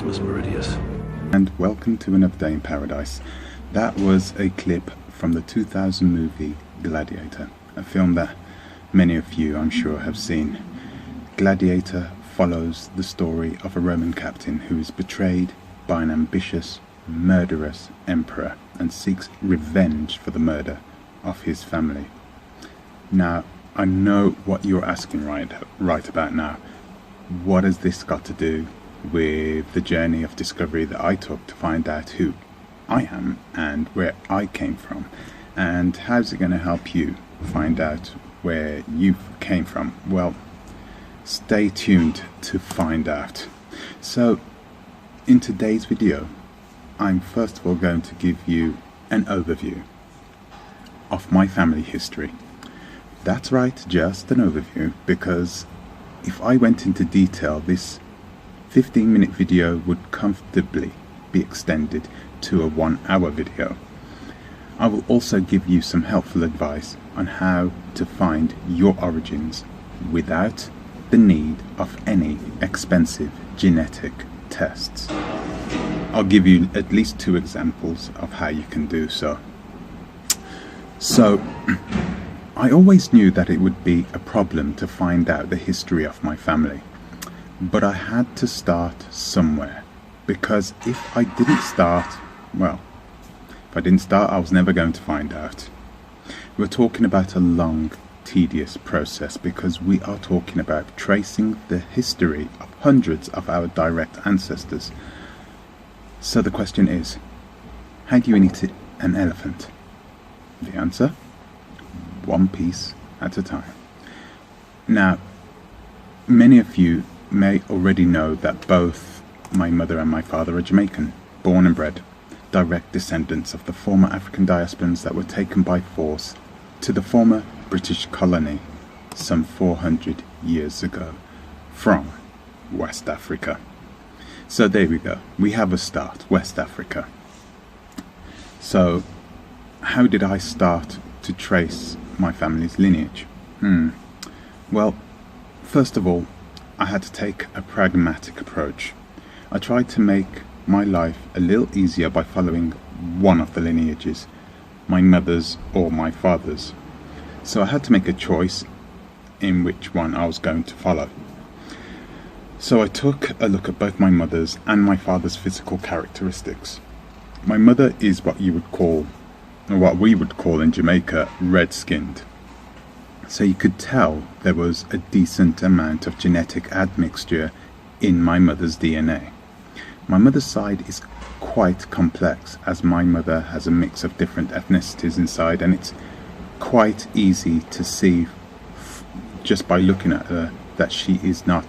was Meridius. And welcome to another day in paradise. That was a clip from the 2000 movie Gladiator, a film that many of you, I'm sure, have seen. Gladiator follows the story of a Roman captain who is betrayed by an ambitious, murderous emperor and seeks revenge for the murder of his family. Now, I know what you're asking right about now. What has this got to do with the journey of discovery that I took to find out who I am and where I came from? And how's it going to help you find out where you came from? Well, stay tuned to find out. So, in today's video, I'm first of all going to give you an overview of my family history. That's right, just an overview, because if I went into detail, this 15-minute video would comfortably be extended to a 1-hour video. I will also give you some helpful advice on how to find your origins without the need of any expensive genetic tests. I'll give you at least 2 examples of how you can do so. So, I always knew that it would be a problem to find out the history of my family, but I had to start somewhere, because if I didn't start, I was never going to find out. We're talking about a long, tedious process, because we are talking about tracing the history of hundreds of our direct ancestors. So the question is, how do you eat an elephant? The answer? One piece at a time. Now, many of you may already know that both my mother and my father are Jamaican, born and bred, direct descendants of the former African diasporans that were taken by force to the former British colony some 400 years ago from West Africa. So there we go, we have a start, West Africa. So how did I start to trace my family's lineage? Well, first of all, I had to take a pragmatic approach. I tried to make my life a little easier by following one of the lineages, my mother's or my father's. So I had to make a choice in which one I was going to follow. So I took a look at both my mother's and my father's physical characteristics. My mother is what we would call in Jamaica, red-skinned. So you could tell there was a decent amount of genetic admixture in my mother's DNA. My mother's side is quite complex, as my mother has a mix of different ethnicities inside, and it's quite easy to see just by looking at her that she is not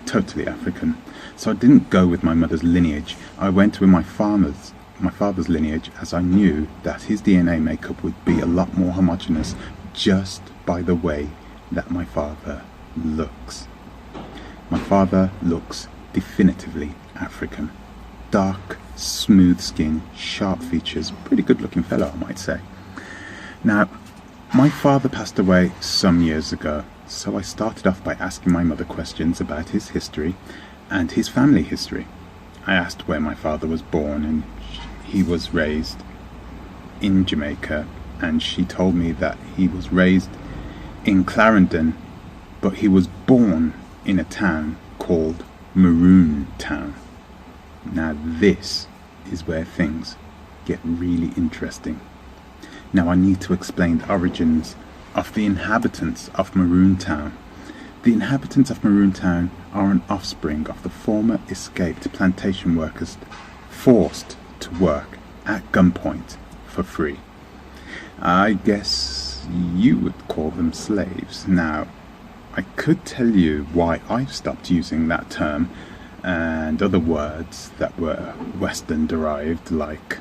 totally African. So I didn't go with my mother's lineage. I went with my father's lineage, as I knew that his DNA makeup would be a lot more homogeneous just by the way that my father looks. My father looks definitively African. Dark, smooth skin, sharp features, pretty good looking fellow, I might say. Now, my father passed away some years ago, so I started off by asking my mother questions about his history and his family history. I asked where my father was born, and he was raised in Jamaica, and she told me that he was raised in Clarendon, but he was born in a town called Maroon Town. Now this is where things get really interesting. Now I need to explain the origins of the inhabitants of Maroon Town. The inhabitants of Maroon Town are an offspring of the former escaped plantation workers forced to work at gunpoint for free. I guess you would call them slaves. Now, I could tell you why I've stopped using that term and other words that were Western derived, like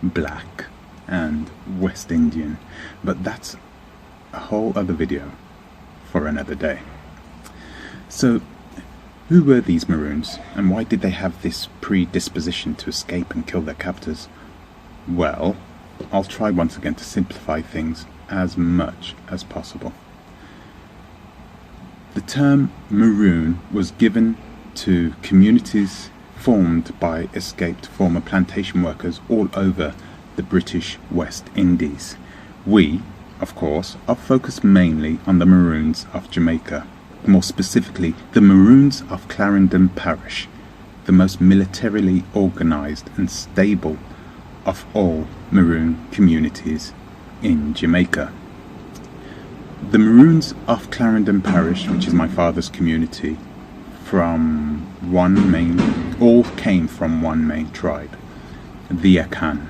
black and West Indian, but that's a whole other video for another day. So, who were these Maroons, and why did they have this predisposition to escape and kill their captors? Well, I'll try once again to simplify things as much as possible. The term Maroon was given to communities formed by escaped former plantation workers all over the British West Indies. We, of course, are focused mainly on the Maroons of Jamaica, more specifically the Maroons of Clarendon Parish, the most militarily organised and stable of all Maroon communities in Jamaica. The Maroons of Clarendon Parish, which is my father's community, all came from one main tribe, the Akan.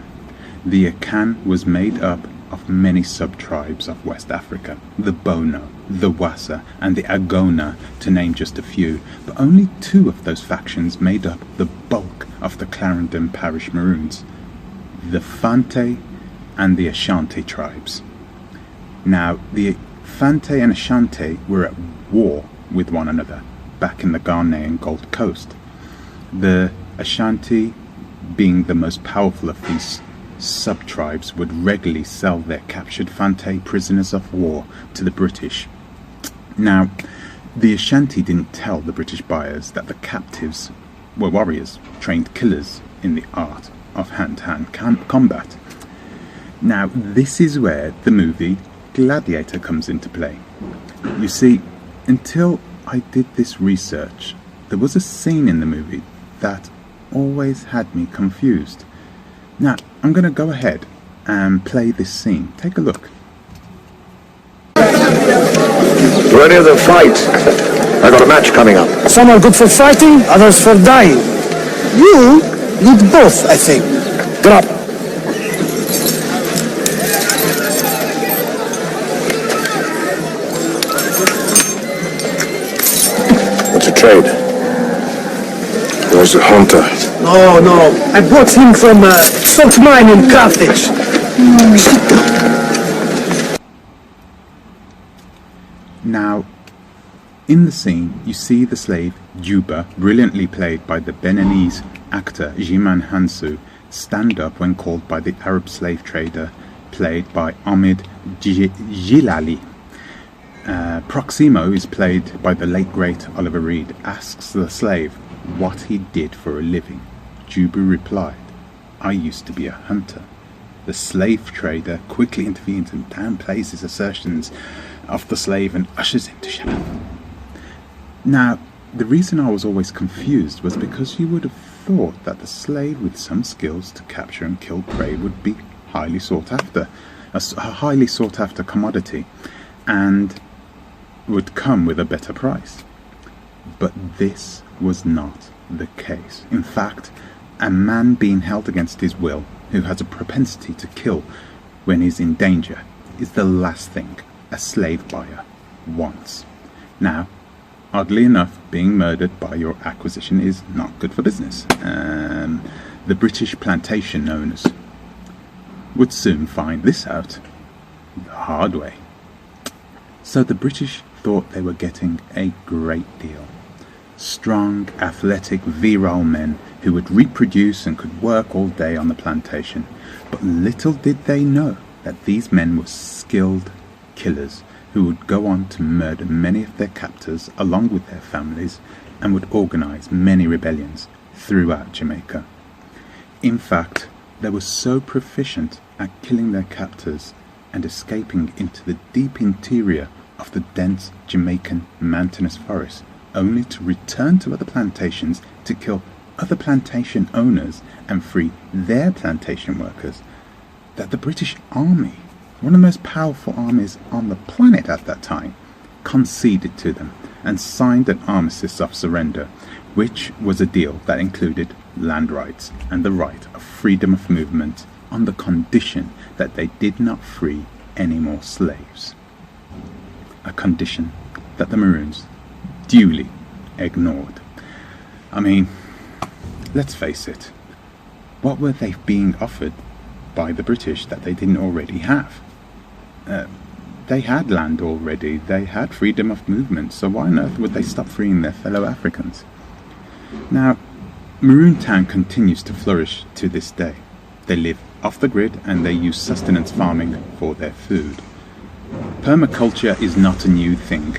The Akan was made up of many sub-tribes of West Africa, the Bono, the Wassa and the Agona, to name just a few, but only two of those factions made up the bulk of the Clarendon Parish Maroons, the Fante and the Ashanti tribes. Now, the Fante and Ashanti were at war with one another back in the Ghanaian Gold Coast, the Ashanti being the most powerful of these sub-tribes would regularly sell their captured Fante prisoners of war to the British. Now, the Ashanti didn't tell the British buyers that the captives were warriors, trained killers in the art of hand-to-hand combat. Now, this is where the movie Gladiator comes into play. You see, until I did this research, there was a scene in the movie that always had me confused. Now, I'm going to go ahead and play this scene. Take a look. Ready to fight. I got a match coming up. Some are good for fighting, others for dying. You need both, I think. Get up. What's a trade? Where's the hunter? No. I brought him from a salt mine in Carthage. Now, in the scene, you see the slave Juba, brilliantly played by the Beninese actor Jiman Hansu, stand up when called by the Arab slave trader, played by Ahmed Jilali. Proximo is played by the late great Oliver Reed, asks the slave what he did for a living. Juba replied, "I used to be a hunter." The slave trader quickly intervenes and downplays his assertions of the slave and ushers him to shut up. Now, the reason I was always confused was because you would have thought that the slave with some skills to capture and kill prey would be highly sought after, a highly sought after commodity, and would come with a better price. But this was not the case. In fact, a man being held against his will, who has a propensity to kill when he's in danger, is the last thing a slave buyer wants. Now, oddly enough, being murdered by your acquisition is not good for business. The British plantation owners would soon find this out the hard way. So the British thought they were getting a great deal. Strong, athletic, virile men who would reproduce and could work all day on the plantation. But little did they know that these men were skilled killers who would go on to murder many of their captors along with their families and would organize many rebellions throughout Jamaica. In fact, they were so proficient at killing their captors and escaping into the deep interior of the dense Jamaican mountainous forest, only to return to other plantations to kill other plantation owners and free their plantation workers, that the British Army, one of the most powerful armies on the planet at that time, conceded to them and signed an armistice of surrender, which was a deal that included land rights and the right of freedom of movement on the condition that they did not free any more slaves. A condition that the Maroons duly ignored. I mean, let's face it, what were they being offered by the British that they didn't already have? They had land already, they had freedom of movement, so why on earth would they stop freeing their fellow Africans? Now, Maroon Town continues to flourish to this day. They live off the grid and they use sustenance farming for their food. Permaculture is not a new thing.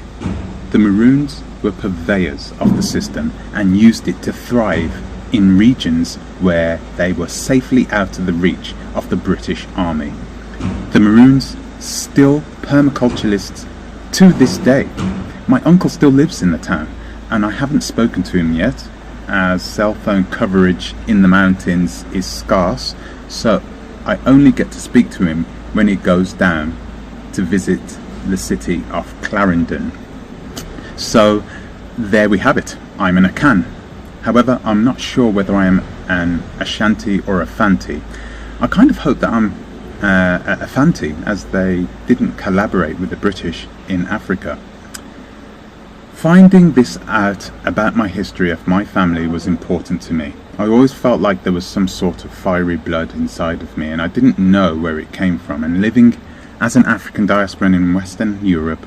The Maroons were purveyors of the system and used it to thrive in regions where they were safely out of the reach of the British Army. The Maroons, still permaculturalists to this day. My uncle still lives in the town, and I haven't spoken to him yet, as cell phone coverage in the mountains is scarce, so I only get to speak to him when he goes down to visit the city of Clarendon. So there we have it. I'm an Akan. However, I'm not sure whether I am an Ashanti or a Fanti. I kind of hope that I'm a Fanti, as they didn't collaborate with the British in Africa. Finding this out about my history of my family was important to me. I always felt like there was some sort of fiery blood inside of me, and I didn't know where it came from. And living as an African diasporan in Western Europe,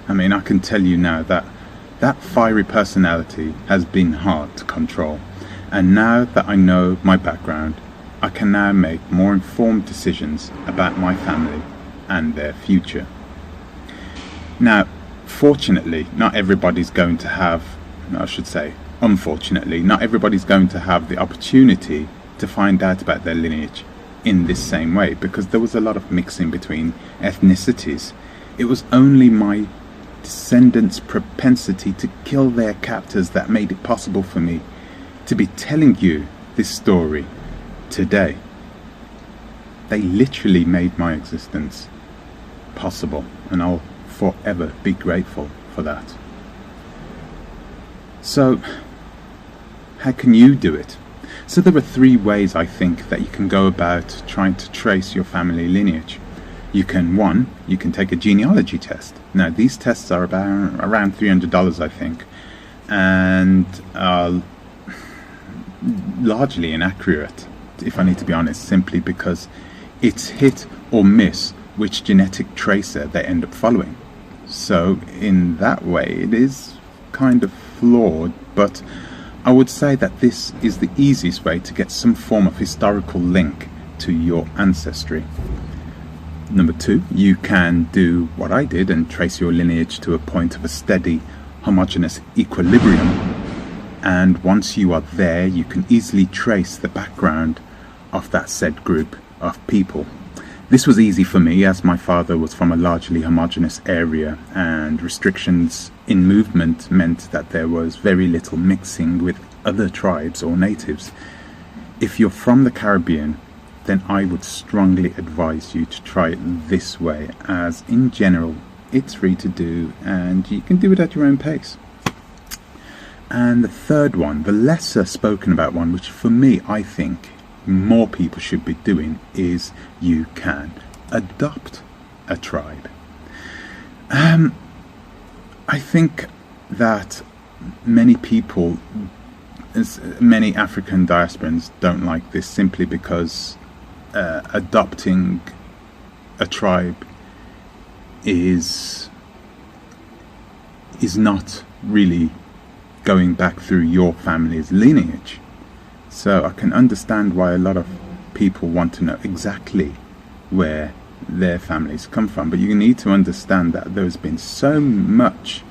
I mean, I can tell you now that that fiery personality has been hard to control. And now that I know my background, I can now make more informed decisions about my family and their future. Now, fortunately, not everybody's going to have, I should say, unfortunately, not everybody's going to have the opportunity to find out about their lineage in this same way, because there was a lot of mixing between ethnicities. It was only my descendants' propensity to kill their captors that made it possible for me to be telling you this story today. They literally made my existence possible, and I'll forever be grateful for that. So, how can you do it? So there are 3 ways I think that you can go about trying to trace your family lineage. You can take a genealogy test. Now, these tests are around $300, I think, and are largely inaccurate, if I need to be honest, simply because it's hit or miss which genetic tracer they end up following. So in that way, it is kind of flawed, but I would say that this is the easiest way to get some form of historical link to your ancestry. Number 2, you can do what I did and trace your lineage to a point of a steady, homogeneous equilibrium. And once you are there, you can easily trace the background of that said group of people. This was easy for me, as my father was from a largely homogeneous area, and restrictions in movement meant that there was very little mixing with other tribes or natives. If you're from the Caribbean, then I would strongly advise you to try it this way, as in general it's free to do and you can do it at your own pace. And the third one, the lesser spoken about one, which for me I think more people should be doing, is you can adopt a tribe. I think that many people, many African diasporans, don't like this simply because adopting a tribe is not really going back through your family's lineage. So I can understand why a lot of people want to know exactly where their families come from, but you need to understand that there's been so much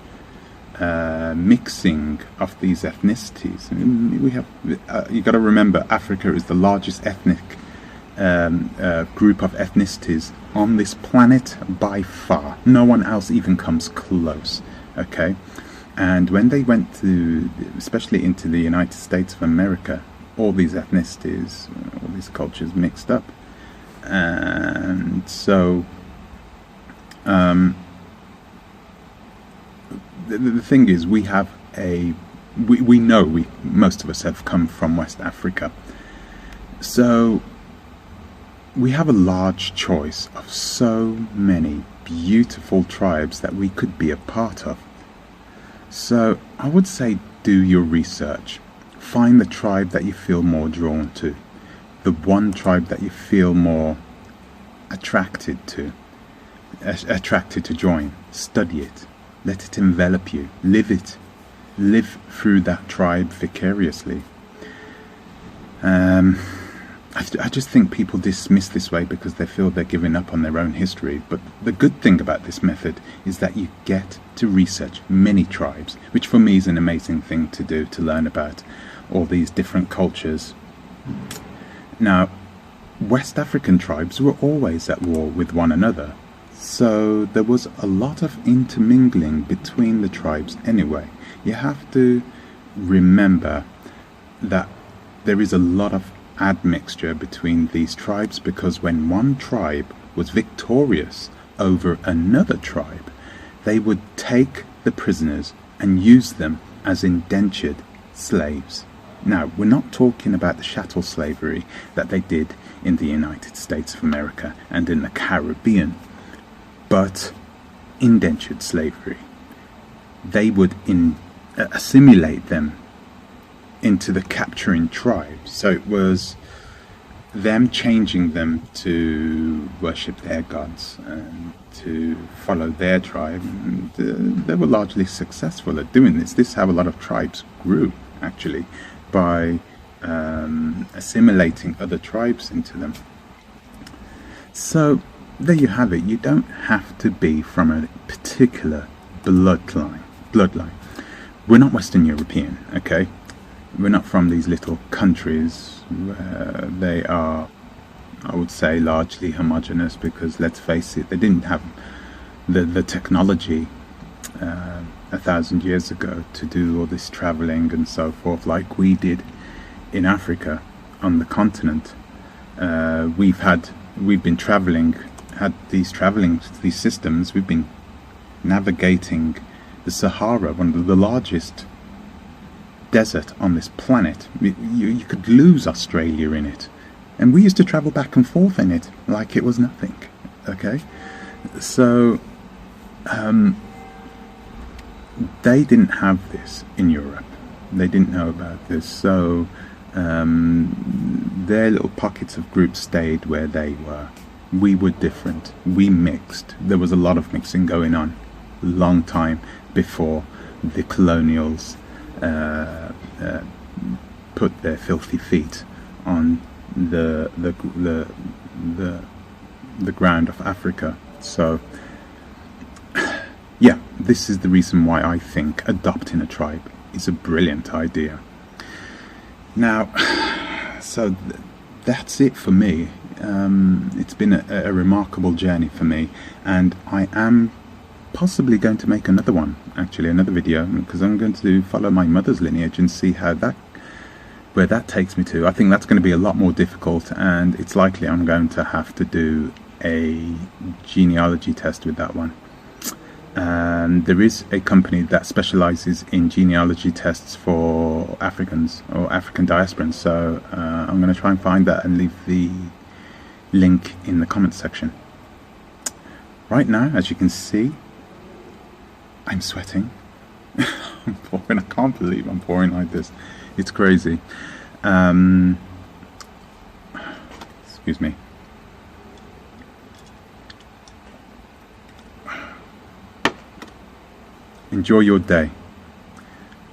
mixing of these ethnicities. We have you got to remember, Africa is the largest ethnic group of ethnicities on this planet by far. No one else even comes close. Okay, and when they went to, especially into the United States of America, all these ethnicities, all these cultures mixed up, and so the thing is, we have we know most of us have come from West Africa, so we have a large choice of so many beautiful tribes that we could be a part of. So I would say do your research. Find the tribe that you feel more drawn to, the one tribe that you feel more attracted to join. Study it, let it envelop you, live through that tribe vicariously. I just think people dismiss this way because they feel they're giving up on their own history. But the good thing about this method is that you get to research many tribes, which for me is an amazing thing to do, to learn about all these different cultures. Now, West African tribes were always at war with one another, so there was a lot of intermingling between the tribes anyway. You have to remember that there is a lot of admixture between these tribes, because when one tribe was victorious over another tribe, they would take the prisoners and use them as indentured slaves. Now, we're not talking about the chattel slavery that they did in the United States of America and in the Caribbean, but indentured slavery. They would assimilate them into the capturing tribe. So it was them changing them to worship their gods and to follow their tribe. And they were largely successful at doing this. This is how a lot of tribes grew, actually, by assimilating other tribes into them. So there you have it. You don't have to be from a particular bloodline. We're not Western European, okay? We're not from these little countries where they are, I would say, largely homogenous, because let's face it, they didn't have the technology 1,000 years ago to do all this traveling and so forth like we did in Africa on the continent. We've been traveling, had these systems. We've been navigating the Sahara, one of the largest desert on this planet. You could lose Australia in it, and we used to travel back and forth in it like it was nothing. Okay, so they didn't have this in Europe. They didn't know about this, so their little pockets of groups stayed where they were. We were different. We mixed. There was a lot of mixing going on a long time before the colonials put their filthy feet on the ground of Africa. So yeah, this is the reason why I think adopting a tribe is a brilliant idea. Now, so that's it for me. It's been a remarkable journey for me, and I am possibly going to make another one, actually another video, because I'm going to follow my mother's lineage and see where that takes me to. I think that's going to be a lot more difficult, and it's likely I'm going to have to do a genealogy test with that one. There is a company that specializes in genealogy tests for Africans or African diasporans, so I'm going to try and find that and leave the link in the comments section. Right now, as you can see, I'm sweating. I'm pouring. I can't believe I'm pouring like this. It's crazy. Excuse me. Enjoy your day.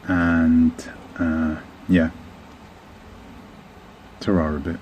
And yeah, ta-ra a bit.